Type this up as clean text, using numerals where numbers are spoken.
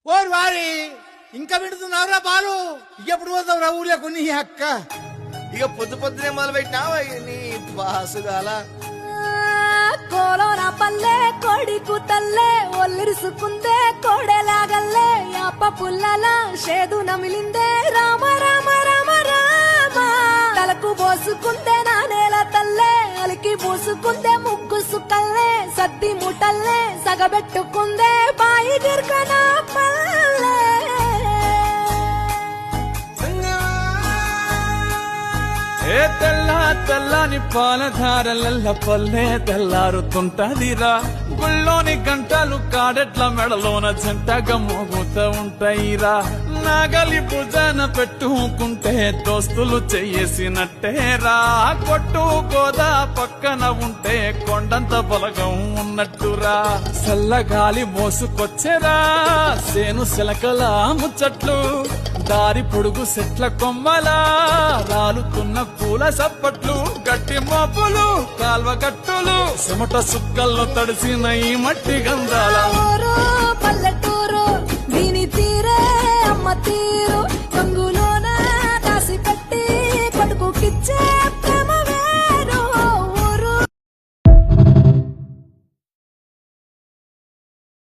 ఓరు వారి ఇంకా వింటున్నావురా పాలు ఎప్పుడు పోతావు రా ఊళ్ళో కొన్ని అక్క ఇక పొద్దు పొద్దునే మొదలు పెట్టినావా నీ బాసుగాల కోలోనా పల్లె కోడి కూతల్లే ఒల్లిరుసుకుందే కోడెలాగల్లే యాప పుల్లల షేదు నమిలిందే రామ రామ రామ రామ తలకు పోసుకుందే నా నేల తల్లే అలికి పూసుకుందే ముగ్గు సుక్కల్లే సద్ది ముటల్లే సగబెట్టుకుందే బాయి దిర్కన పల్లె ఏ తెల్ల తెల్లని పాలధారలల్ల పల్లె తెల్లారుతుంటదిరా గుళ్ళోని గంటలు కాడెట్ల మెడలోన జంటగా మోగుతూ ఉంటాయిరా నాగలి భుజాన పెట్టుకుంటే దోస్తులు చెయ్యేసినట్టేరా కొట్టు గోదా పక్కన ఉంటే కొండంత బలగం ఉన్నట్టురా చల్లగాలి మోసుకొచ్చేరా సేను శిలకల ముచ్చట్లు దారి పొడుగు చెట్ల కొమ్మలా రాలుతున్న పూల సప్పట్లు గట్టి మోపులు కాల్వ గట్టులు చెమట సుక్కల్లో తడిసిన ఈ మట్టి గంధాల